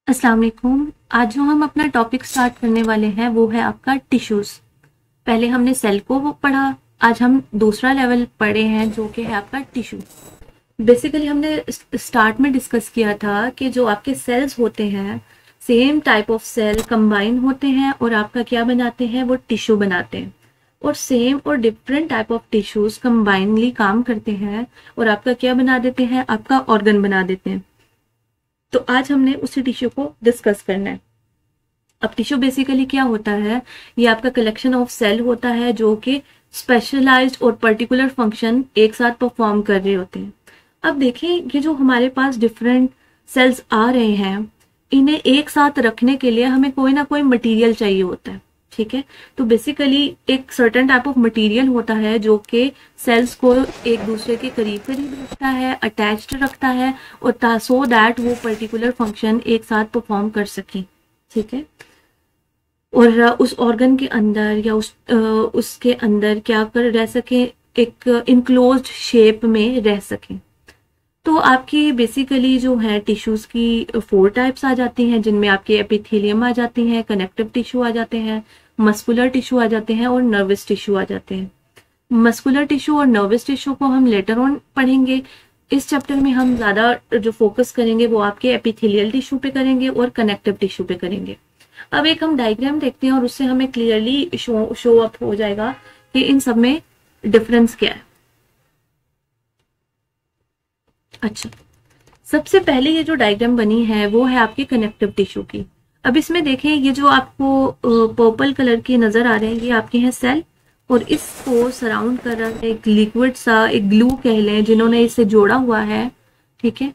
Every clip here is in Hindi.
अस्सलाम वालेकुम। आज जो हम अपना टॉपिक स्टार्ट करने वाले हैं वो है आपका टिश्यूज। पहले हमने सेल को वो पढ़ा, आज हम दूसरा लेवल पढ़े हैं जो कि है आपका टिश्यू। बेसिकली हमने स्टार्ट में डिस्कस किया था कि जो आपके सेल्स होते हैं same type of cell combine होते हैं और आपका क्या बनाते हैं, वो टिश्यू बनाते हैं। और सेम और different type of tissues combinedly काम करते हैं और आपका क्या बना देते हैं, आपका ऑर्गन बना देते हैं। तो आज हमने उसी टिश्यू को डिस्कस करना है। अब टिश्यू बेसिकली क्या होता है, ये आपका कलेक्शन ऑफ सेल होता है जो कि स्पेशलाइज्ड और पर्टिकुलर फंक्शन एक साथ परफॉर्म कर रहे होते हैं। अब देखें, ये जो हमारे पास डिफरेंट सेल्स आ रहे हैं, इन्हें एक साथ रखने के लिए हमें कोई ना कोई मटेरियल चाहिए होता है। ठीक है, तो बेसिकली एक सर्टेन टाइप ऑफ मटेरियल होता है जो कि सेल्स को एक दूसरे के करीब करीब रखता है, अटैच्ड रखता है, और सो दैट वो पर्टिकुलर फंक्शन एक साथ परफॉर्म कर सकें। ठीक है, और उस ऑर्गन के अंदर या उसके अंदर क्या कर रह सके, एक इनक्लोज्ड शेप में रह सके। तो आपकी बेसिकली जो है टिश्यूज की 4 टाइप्स आ जाती हैं, जिनमें आपके एपिथेलियम आ जाती हैं, कनेक्टिव टिश्यू आ जाते हैं, मस्कुलर टिश्यू आ जाते हैं और नर्वस टिश्यू आ जाते हैं। मस्कुलर टिश्यू और नर्वस टिश्यू को हम लेटर ऑन पढ़ेंगे। इस चैप्टर में हम ज्यादा जो फोकस करेंगे वो आपके एपिथेलियल टिश्यू पे करेंगे और कनेक्टिव टिश्यू पे करेंगे। अब एक हम डायग्राम देखते हैं और उससे हमें क्लियरली शो अप हो जाएगा कि इन सब में डिफरेंस क्या है। अच्छा, सबसे पहले ये जो डायग्राम बनी है वो है आपकी कनेक्टिव टिश्यू की। अब इसमें देखें, ये जो आपको पर्पल कलर के नजर आ रहे हैं, ये आपके हैं सेल, और इसको सराउंड कर रहा है एक लिक्विड सा, एक ग्लू कह लें, जिन्होंने इसे जोड़ा हुआ है। ठीक है,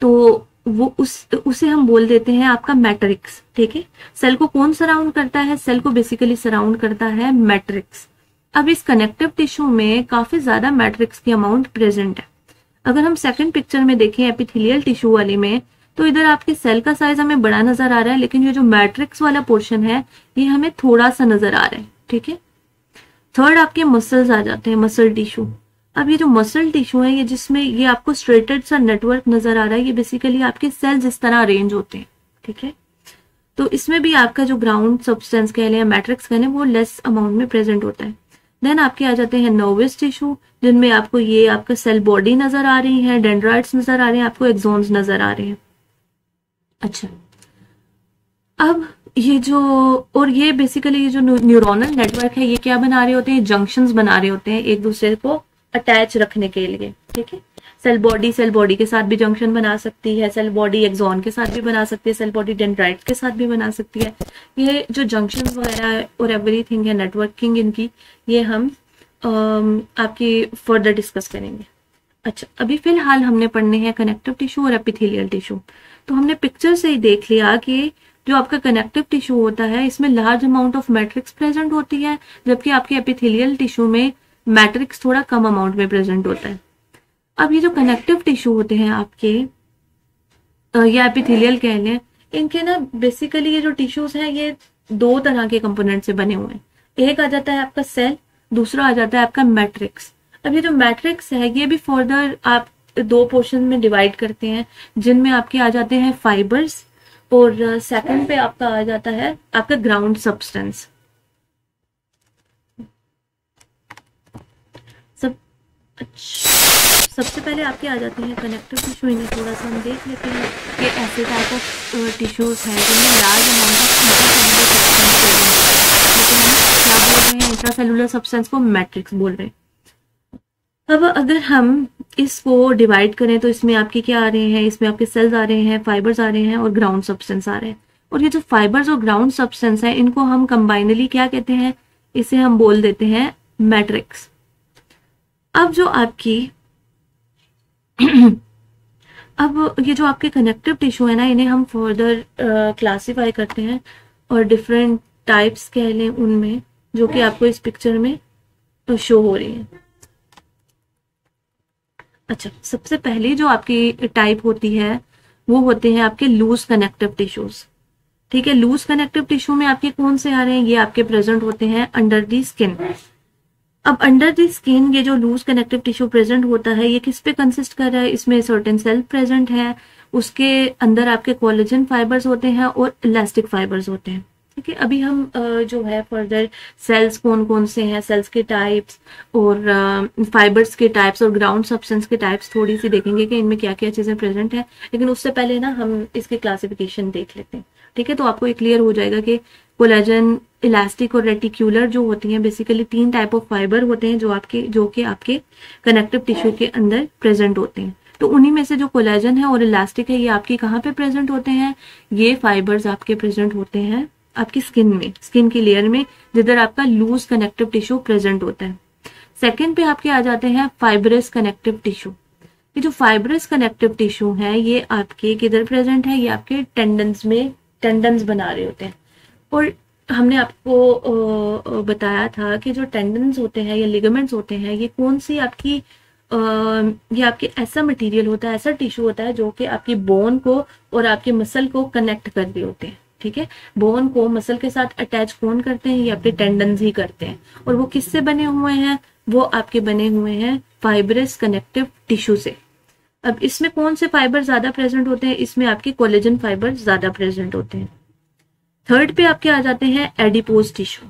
तो वो उसे हम बोल देते हैं आपका मैट्रिक्स। ठीक है, सेल को कौन सराउंड करता है, सेल को बेसिकली सराउंड करता है मैट्रिक्स। अब इस कनेक्टिव टिश्यू में काफी ज्यादा मैट्रिक्स की अमाउंट प्रेजेंट है। अगर हम सेकंड पिक्चर में देखें एपिथेलियल टिश्यू वाले में, तो इधर आपके सेल का साइज हमें बड़ा नजर आ रहा है, लेकिन ये जो मैट्रिक्स वाला पोर्शन है ये हमें थोड़ा सा नजर आ रहा है। ठीक है, थर्ड आपके मसल्स आ जाते हैं, मसल टिश्यू। अब ये जो मसल टिश्यू है, ये जिसमें ये आपको स्ट्रेटेड सा नेटवर्क नजर आ रहा है, ये बेसिकली आपके सेल्स इस तरह अरेंज होते हैं। ठीक है, तो इसमें भी आपका जो ग्राउंड सब्सटेंस कह लें या मैट्रिक्स कह लें, वो लेस अमाउंट में प्रेजेंट होता है। देन आपके आ जाते हैं नर्वस टिश्यू, जिनमें आपको ये आपका सेल बॉडी नजर आ रही है, डेंड्राइट्स नजर आ रहे हैं, आपको एक्सोन्स नजर आ रहे हैं। अच्छा, अब ये जो, और ये बेसिकली ये जो न्यूरोनल नेटवर्क है, ये क्या बना रहे होते हैं, जंक्शंस बना रहे होते हैं एक दूसरे को अटैच रखने के लिए। ठीक है, सेल बॉडी के साथ भी जंक्शन बना सकती है, सेल बॉडी एक्सॉन के साथ भी बना सकती है, सेल बॉडी डेंड्राइट के साथ भी बना सकती है। ये जो जंक्शन वगैरह और एवरीथिंग है, नेटवर्किंग इनकी, ये हम आपकी फर्दर डिस्कस करेंगे। अच्छा, अभी फिलहाल हमने पढ़ने हैं कनेक्टिव टिश्यू और एपिथेलियल टिश्यू। तो हमने पिक्चर से ही देख लिया कि जो आपका कनेक्टिव टिश्यू होता है, इसमें large amount of matrix present होती है, जबकि आपके एपिथेलियल टिश्यू में मैट्रिक्स थोड़ा कम अमाउंट में प्रेजेंट होता है। अब ये जो कनेक्टिव टिश्यू होते हैं आपके, या एपिथेलियल कह लें, इनके ना बेसिकली ये जो टिश्यूज हैं ये 2 तरह के कंपोनेंट से बने हुए हैं। एक आ जाता है आपका सेल, दूसरा आ जाता है आपका मैट्रिक्स। अब ये जो मैट्रिक्स है ये भी फर्दर आप 2 पोर्शन में डिवाइड करते हैं, जिनमें आपके आ जाते हैं फाइबर्स, और सेकंड पे आपका आ जाता है आपका ग्राउंड सब्सटेंस। सब अच्छा, सबसे पहले आपके आ जाते हैं कनेक्टिव टिश्यू। इन्हें थोड़ा सा हम देख लेते हैं कि ऐसे टाइप ऑफ टिश्यूज हैं जिनमें large amount of intracellular substance को मैट्रिक्स बोल रहे हैं। अब अगर हम इसको डिवाइड करें तो इसमें आपके क्या आ रहे हैं, इसमें आपके सेल्स आ रहे हैं, फाइबर्स आ रहे हैं और ग्राउंड सब्सटेंस आ रहे हैं। और ये जो फाइबर्स और ग्राउंड सब्सटेंस है, इनको हम कंबाइनली क्या कहते हैं, इसे हम बोल देते हैं मैट्रिक्स। अब जो आपकी अब ये जो आपके कनेक्टिव टिश्यू है ना, इन्हें हम फर्दर क्लासिफाई करते हैं और डिफरेंट टाइप्स कह लें उनमें, जो कि आपको इस पिक्चर में शो हो रही है। अच्छा, सबसे पहले जो आपकी टाइप होती है वो होते हैं आपके लूज कनेक्टिव टिश्यूज। ठीक है, लूज कनेक्टिव टिश्यू में आपके कौन से आ रहे हैं, ये आपके प्रेजेंट होते हैं अंडर दी स्किन। अब अंडर द स्किन ये जो लूज कनेक्टिव टिश्यू प्रेजेंट होता है, ये किस पे कंसिस्ट कर रहा है, इसमें सर्टेन सेल प्रेजेंट है उसके अंदर आपके कोलेजन फाइबर्स होते हैं और इलास्टिक फाइबर्स होते हैं। ठीक है, अभी हम जो है फर्दर सेल्स कौन कौन से हैं, सेल्स के टाइप्स और फाइबर्स के टाइप्स और ग्राउंड सब्सटेंस के टाइप्स थोड़ी सी देखेंगे कि इनमें क्या क्या चीज़ें प्रेजेंट है। लेकिन उससे पहले ना हम इसकी क्लासिफिकेशन देख लेते हैं। ठीक है, तो आपको ये क्लियर हो जाएगा कि कोलेजन, इलास्टिक और रेटिक्यूलर जो होती हैं, बेसिकली 3 टाइप ऑफ फाइबर होते हैं जो कि आपके कनेक्टिव टिश्यू के अंदर प्रेजेंट होते हैं। तो उन्हीं में से जो कोलेजन है और इलास्टिक है, ये आपकी कहाँ पे प्रेजेंट होते हैं? ये फाइबर्स आपके प्रेजेंट होते हैं आपकी स्किन में, स्किन की लेयर में, जिधर आपका लूज कनेक्टिव टिश्यू प्रेजेंट होता है। सेकंड पे आपके आ जाते हैं फाइब्रस कनेक्टिव टिश्यू। ये जो फाइब्रस कनेक्टिव टिश्यू है, ये आपके किधर प्रेजेंट है? ये आपके टेंडन्स में, टेंडन्स बना रहे होते हैं। और हमने आपको बताया था कि जो टेंडन्स होते हैं या लिगामेंट्स होते हैं, ये कौन सी आपकी ये आपके ऐसा मटेरियल होता है, ऐसा टिश्यू होता है जो कि आपकी बोन को और आपके मसल को कनेक्ट कर रहे होते हैं। ठीक है, बोन को मसल के साथ अटैच कौन करते हैं? ये आपके टेंडन्स ही करते हैं। और वो किससे बने हुए हैं? वो आपके बने हुए हैं फाइब्रस कनेक्टिव टिश्यू से। अब इसमें कौन से फाइबर ज्यादा प्रेजेंट होते हैं? इसमें आपके कोलेजन फाइबर ज्यादा प्रेजेंट होते हैं। थर्ड पे आपके आ जाते हैं एडिपोज टिश्यू।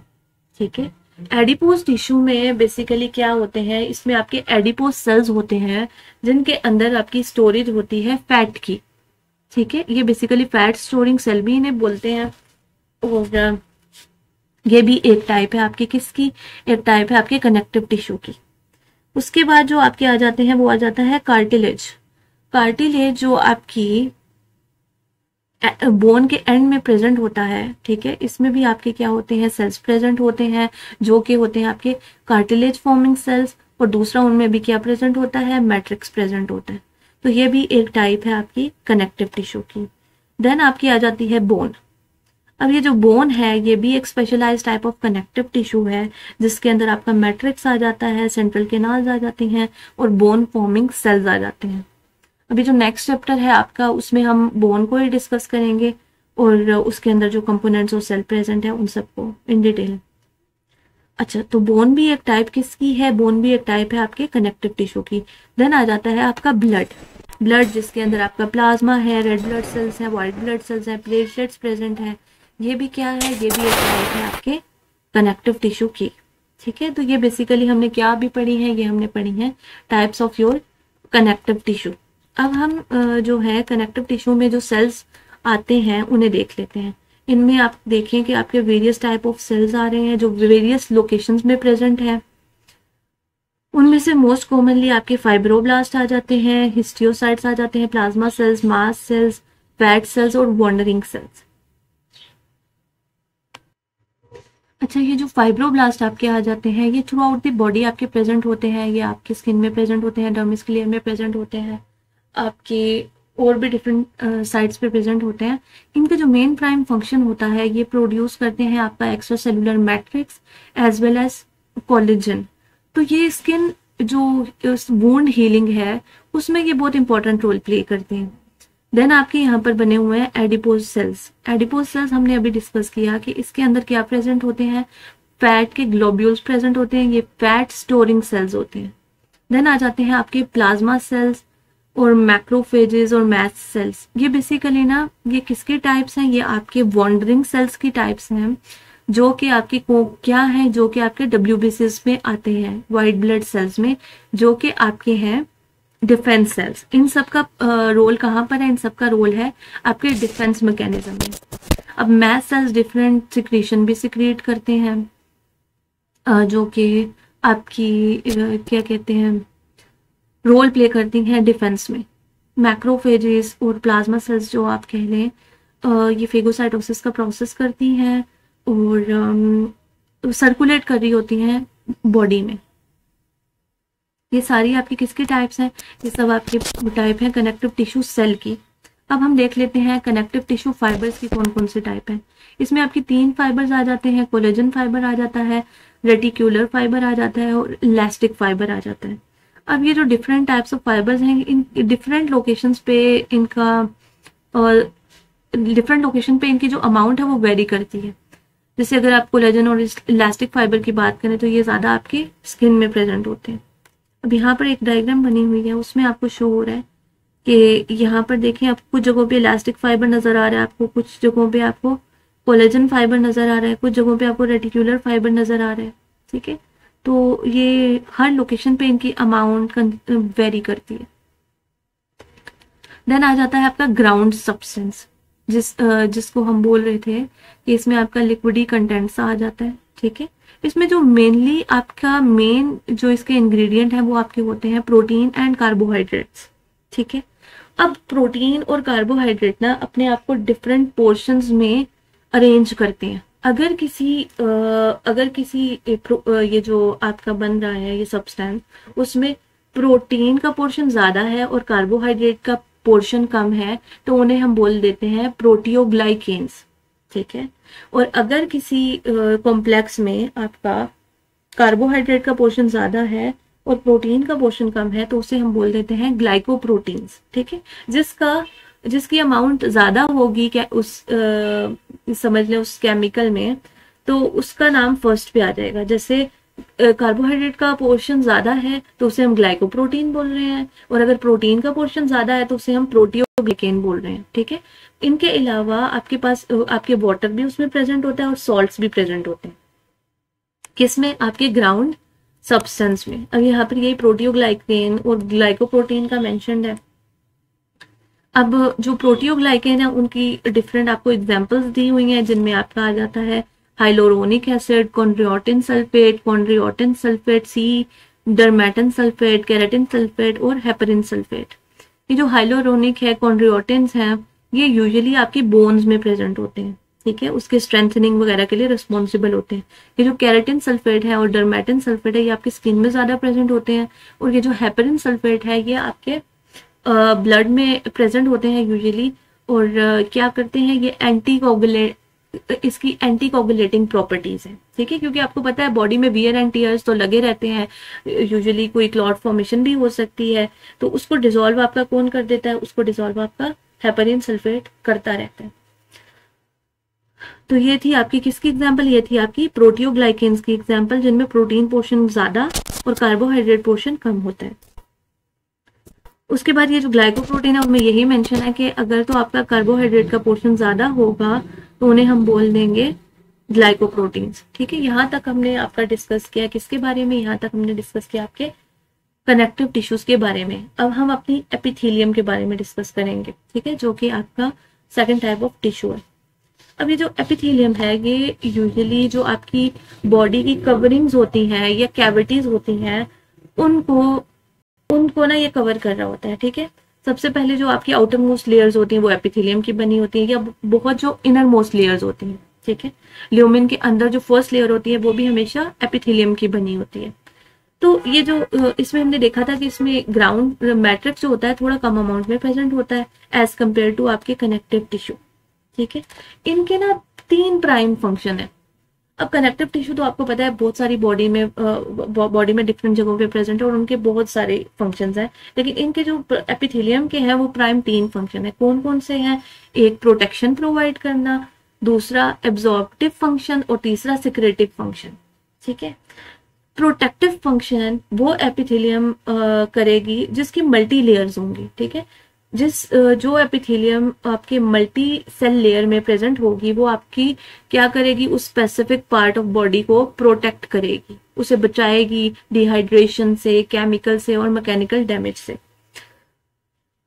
ठीक है, एडिपोज टिश्यू में बेसिकली क्या होते हैं? इसमें आपके एडिपोज सेल्स होते हैं जिनके अंदर आपकी स्टोरेज होती है फैट की। ठीक है, ये बेसिकली फैट स्टोरिंग सेल भी इन्हें बोलते हैं। और ये भी एक टाइप है आपकी किसकी? एक टाइप है आपके कनेक्टिव टिश्यू की। उसके बाद जो आपके आ जाते हैं वो आ जाता है कार्टिलेज। कार्टिलेज जो आपकी बोन के एंड में प्रेजेंट होता है। ठीक है, इसमें भी आपके क्या होते हैं? सेल्स प्रेजेंट होते हैं जो कि होते हैं आपके कार्टिलेज फॉर्मिंग सेल्स। और दूसरा उनमें भी क्या प्रेजेंट होता है? मैट्रिक्स प्रेजेंट होता है। तो ये भी एक टाइप है आपकी कनेक्टिव टिश्यू की। देन आपकी आ जाती है बोन। अब ये जो बोन है, ये भी एक specialise type of connective tissue है जिसके अंदर आपका मैट्रिक्स आ जाता है, सेंट्रल केनाल्स आ जाती हैं और बोन फॉर्मिंग सेल्स आ जाते हैं। अभी जो नेक्स्ट चैप्टर है आपका, उसमें हम बोन को ही डिस्कस करेंगे और उसके अंदर जो कंपोनेंट्स और सेल प्रेजेंट है उन सबको इन डिटेल। अच्छा, तो बोन भी एक टाइप किसकी है? बोन भी एक टाइप है आपके कनेक्टिव टिश्यू की। देन आ जाता है आपका ब्लड। ब्लड जिसके अंदर आपका प्लाज्मा है, रेड ब्लड सेल्स है, व्हाइट ब्लड सेल्स है, प्लेटलेट्स प्रेजेंट है। ये भी क्या है? ये भी एक टाइप है आपके कनेक्टिव टिश्यू की। ठीक है, तो ये बेसिकली हमने क्या भी पढ़ी है? ये हमने पढ़ी है types of your connective tissue. अब हम जो है कनेक्टिव टिश्यू में जो सेल्स आते हैं उन्हें देख लेते हैं। इनमें आप देखें कि आपके वेरियस टाइप ऑफ सेल्स आ रहे हैं जो वेरियस लोकेशंस में प्रेजेंट है। उनमें से मोस्ट कॉमनली आपके फाइब्रोब्लास्ट आ जाते हैं, हिस्टियोसाइट्स आ जाते हैं, प्लाज्मा सेल्स, मास सेल्स, फैट सेल्स और वॉन्डरिंग सेल्स। अच्छा, ये जो फाइब्रोब्लास्ट आपके आ जाते हैं, ये थ्रू आउट द बॉडी आपके प्रेजेंट होते हैं। ये आपकी स्किन में प्रेजेंट होते हैं, डर्मिस लेयर में प्रेजेंट होते हैं, आपके और भी डिफरेंट साइट्स पे प्रेजेंट होते हैं। इनका जो मेन प्राइम फंक्शन होता है, ये प्रोड्यूस करते हैं आपका extracellular matrix as well as collagen. तो ये स्किन जो वुंड हीलिंग है उसमें ये बहुत इंपॉर्टेंट रोल प्ले करते हैं। देन आपके यहाँ पर बने हुए हैं एडिपोज सेल्स। एडिपोज सेल्स हमने अभी डिस्कस किया कि इसके अंदर क्या प्रेजेंट होते हैं? फैट के ग्लोब्यूल्स प्रेजेंट होते हैं, ये फैट स्टोरिंग सेल्स होते हैं। देन आ जाते हैं आपके प्लाज्मा सेल्स और मैक्रोफेजेस और मैस्ट सेल्स। ये बेसिकली ना, ये किसके टाइप्स हैं? ये आपके वॉन्डरिंग सेल्स की टाइप्स हैं जो कि आपके क्या है? जो कि आपके WBCs में आते हैं, व्हाइट ब्लड सेल्स में, जो कि आपके हैं डिफेंस सेल्स। इन सब का रोल कहाँ पर है? इन सब का रोल है आपके डिफेंस मैकेनिज्म में। अब मैस्ट सेल्स डिफरेंट सिक्रीशन भी सिक्रिएट करते हैं जो कि आपकी क्या कहते हैं, रोल प्ले करती हैं डिफेंस में। मैक्रोफेजेस और प्लाज्मा सेल्स जो आप कह लें, ये फेगोसाइटोसिस का प्रोसेस करती हैं और सर्कुलेट कर रही होती हैं बॉडी में। ये सारी आपकी किसकी टाइप्स हैं? ये सब आपकी टाइप हैं कनेक्टिव टिश्यू सेल की। अब हम देख लेते हैं कनेक्टिव टिश्यू फाइबर्स की कौन कौन से टाइप हैं। इसमें आपकी 3 फाइबर्स आ जाते हैं, कोलेजन फाइबर आ जाता है, रेटिक्यूलर फाइबर आ जाता है और इलास्टिक फाइबर आ जाता है। अब ये जो डिफरेंट टाइप्स ऑफ फाइबर्स हैं, इन डिफरेंट लोकेशंस पे इनका और डिफरेंट लोकेशन पे इनकी जो अमाउंट है वो वेरी करती है। जैसे अगर आप कोलेजन और इलास्टिक फाइबर की बात करें तो ये ज़्यादा आपके स्किन में प्रेजेंट होते हैं। अब यहाँ पर एक डायग्राम बनी हुई है, उसमें आपको शो हो रहा है कि यहाँ पर देखें आपको कुछ जगहों पे इलास्टिक फाइबर नजर आ रहा है, आपको कुछ जगहों पे आपको कोलेजन फाइबर नजर आ रहा है, कुछ जगहों पे आपको रेटिकुलर फाइबर नजर आ रहा है। ठीक है, तो ये हर लोकेशन पे इनकी अमाउंट वेरी करती है। देन आ जाता है आपका ग्राउंड सब्सटेंस, जिसको हम बोल रहे थे कि इसमें आपका लिक्विडी कंटेंट्स आ जाता है। ठीक है, इसमें जो मेनली आपका मेन जो इसके इंग्रेडिएंट है वो आपके होते हैं प्रोटीन एंड कार्बोहाइड्रेट्स। ठीक है, अब प्रोटीन और कार्बोहाइड्रेट ना अपने आप को डिफरेंट पोर्शंस में अरेंज करते हैं। अगर किसी ये जो आपका बन रहा है ये सब्सटेंस, उसमें प्रोटीन का पोर्शन ज्यादा है और कार्बोहाइड्रेट का पोर्शन कम है, तो उन्हें हम बोल देते हैं प्रोटियोग्लाइकेन्स। ठीक है, और अगर किसी कॉम्प्लेक्स में आपका कार्बोहाइड्रेट का पोर्शन ज्यादा है और प्रोटीन का पोर्शन कम है, तो उसे हम बोल देते हैं ग्लाइकोप्रोटीन्स। ठीक है, जिसकी अमाउंट ज्यादा होगी क्या समझ लें उस केमिकल में, तो उसका नाम फर्स्ट पे आ जाएगा। जैसे कार्बोहाइड्रेट का पोर्शन ज्यादा है तो उसे हम ग्लाइकोप्रोटीन बोल रहे हैं, और अगर प्रोटीन का पोर्शन ज्यादा है तो उसे हम प्रोटियोग्लिकेन बोल रहे हैं। ठीक है, इनके अलावा आपके पास आपके वाटर भी उसमें प्रेजेंट होता है और सॉल्ट्स भी प्रेजेंट होते हैं। किसमें? आपके ग्राउंड सब्सटेंस में। अब यहाँ पर यही प्रोटियोग्लाइकेन और ग्लाइकोप्रोटीन का मेंशन्ड है। अब जो प्रोटियोग्लाइकेन है उनकी डिफरेंट आपको एग्जांपल्स दी हुई हैं, जिनमें आपका आ जाता है हाइलोरोनिक एसिड, कॉन्ड्रियोटिन सल्फेट, सी डरमेटन सल्फेट, केराटिन सल्फेट और हेपरिन सल्फेट। ये जो हाइलोरोनिक है, कॉन्ड्रियोटिन्स हैं, ये यूजुअली आपकी बोन्स में प्रेजेंट होते हैं। ठीक है, उसके स्ट्रेंथनिंग वगैरह के लिए रिस्पॉन्सिबल होते हैं। ये जो केराटिन सल्फेट है और डरमेटन सल्फेट है, ये आपकी स्किन में ज्यादा प्रेजेंट होते हैं, और ये जो हेपरिन सल्फेट है ये आपके ब्लड में प्रेजेंट होते हैं यूजुअली। और क्या करते हैं ये इसकी एंटी कोगुलेटिंग प्रॉपर्टीज है। ठीक है, क्योंकि आपको पता है बॉडी में वियर एंड टीयर्स तो लगे रहते हैं, यूजुअली कोई क्लॉट फॉर्मेशन भी हो सकती है, तो उसको डिसॉल्व आपका कौन कर देता है? उसको डिसॉल्व आपका हेपरिन सल्फेट करता रहता है। तो ये थी आपकी किसकी एग्जाम्पल? ये थी आपकी प्रोटियोग्लाइकेन्स की एग्जाम्पल, जिनमें प्रोटीन पोर्शन ज्यादा और कार्बोहाइड्रेट पोर्शन कम होता है। उसके बाद ये जो ग्लाइकोप्रोटीन है उनमें यही मेंशन है कि अगर तो आपका कार्बोहाइड्रेट का पोर्शन ज्यादा होगा तो उन्हें हम बोल देंगे ग्लाइकोप्रोटीन्स। ठीक है, यहाँ तक हमने आपका डिस्कस किया किसके बारे में? यहाँ तक हमने डिस्कस किया आपके कनेक्टिव टिश्यूज के बारे में। अब हम अपनी एपिथेलियम के बारे में डिस्कस करेंगे। ठीक है, जो कि आपका सेकंड टाइप ऑफ टिश्यू है। अब ये जो एपिथेलियम है ये यूजुअली जो आपकी बॉडी की कवरिंग्स होती हैं या कैविटीज होती हैं उनको ना ये कवर कर रहा होता है। ठीक है, सबसे पहले जो आपकी आउटर मोस्ट लेयर्स होती हैं वो एपिथेलियम की बनी होती है, या बहुत जो इनर मोस्ट लेयर्स होती हैं। ठीक है, ल्यूमिन के अंदर जो फर्स्ट लेयर होती है वो भी हमेशा एपिथेलियम की बनी होती है। तो ये जो इसमें हमने देखा था कि इसमें ग्राउंड मैट्रिक्स जो होता है थोड़ा कम अमाउंट में प्रेजेंट होता है एज कम्पेयर टू आपके कनेक्टिव टिश्यू। ठीक है, इनके ना 3 प्राइम फंक्शन है। अब कनेक्टिव टिश्यू तो आपको पता है बहुत सारी बॉडी में डिफरेंट जगहों पे प्रेजेंट है और उनके बहुत सारे फंक्शंस हैं, लेकिन इनके जो एपिथेलियम के हैं वो प्राइम 3 फंक्शन है। कौन कौन से हैं? एक प्रोटेक्शन प्रोवाइड करना, दूसरा एब्जॉर्प्टिव फंक्शन और तीसरा सिक्रेटिव फंक्शन। ठीक है, प्रोटेक्टिव फंक्शन वो एपिथेलियम करेगी जिसकी मल्टी लेयर्स होंगी। ठीक है, जो एपिथेलियम आपके मल्टी सेल लेयर में प्रेजेंट होगी वो आपकी क्या करेगी? उस स्पेसिफिक पार्ट ऑफ बॉडी को प्रोटेक्ट करेगी, उसे बचाएगी डिहाइड्रेशन से, केमिकल से और मैकेनिकल डैमेज से।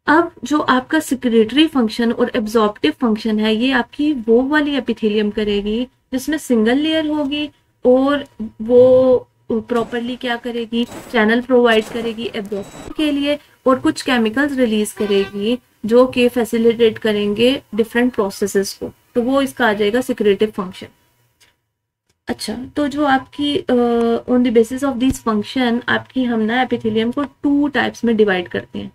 अब जो आपका सिक्रेटरी फंक्शन और एब्जॉर्प्टिव फंक्शन है ये आपकी वो वाली एपिथेलियम करेगी जिसमें सिंगल लेयर होगी और वो प्रॉपरली क्या करेगी? चैनल प्रोवाइड करेगी एब्जॉर्प्शन के लिए और कुछ केमिकल्स रिलीज करेगी जो कि फैसिलिटेट करेंगे डिफरेंट प्रोसेसेस को, तो वो इसका आ जाएगा सिक्रेटिव फंक्शन। अच्छा, तो जो आपकी on the basis of this function आपकी हम ना एपिथेलियम को 2 टाइप्स में डिवाइड करते हैं।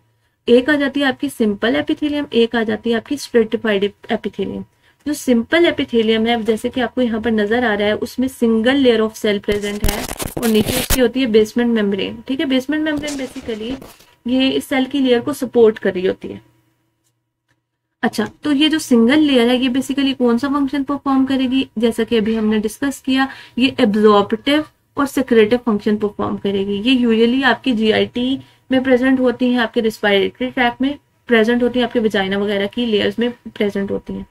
एक आ जाती है आपकी सिंपल एपिथेलियम, एक आ जाती है आपकी स्ट्रेटिफाइड एपिथेलियम। जो सिंपल एपिथेलियम है जैसे कि आपको यहाँ पर नजर आ रहा है उसमें single layer of cell present है और नीचे उसकी होती है बेसमेंट मेम्ब्रेन। ठीक है, बेसमेंट मेम्ब्रेन बेसिकली ये इस सेल की लेयर को सपोर्ट कर रही होती है। अच्छा, तो ये जो सिंगल लेयर है ये बेसिकली कौन सा फंक्शन परफॉर्म करेगी? जैसा कि अभी हमने डिस्कस किया, ये एब्जॉर्प्टिव और सिक्रेटिव फंक्शन परफॉर्म करेगी। ये यूजुअली आपकी जीआईटी में प्रेजेंट होती हैं, आपके रिस्पायरेटरी ट्रैक में प्रेजेंट होती हैं आपके वजाइना वगैरह की लेयर्स में प्रेजेंट होती हैं।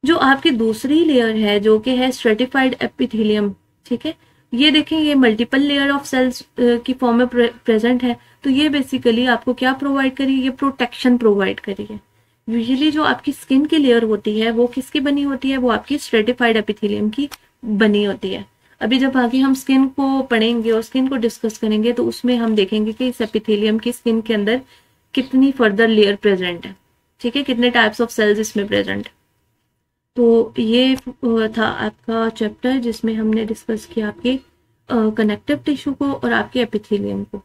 जो आपकी दूसरी लेयर है जो कि है स्ट्रेटिफाइड एपिथेलियम, ठीक है, ये देखें ये मल्टीपल लेयर ऑफ सेल्स की फॉर्म में प्रेजेंट है। तो ये बेसिकली आपको क्या प्रोवाइड करी, ये प्रोटेक्शन प्रोवाइड करी है। यूजुअली जो आपकी स्किन की लेयर होती है वो किसकी बनी होती है, वो आपकी स्ट्रेटिफाइड एपिथेलियम की बनी होती है। अभी जब आगे हम स्किन को पढ़ेंगे और स्किन को डिस्कस करेंगे तो उसमें हम देखेंगे कि इस एपिथेलियम की स्किन के अंदर कितनी फर्दर लेयर प्रेजेंट है, ठीक है, कितने टाइप्स ऑफ सेल्स इसमें प्रेजेंट। तो ये था आपका चैप्टर जिसमें हमने डिस्कस किया आपके कनेक्टिव टिश्यू को और आपके एपिथेलियम को।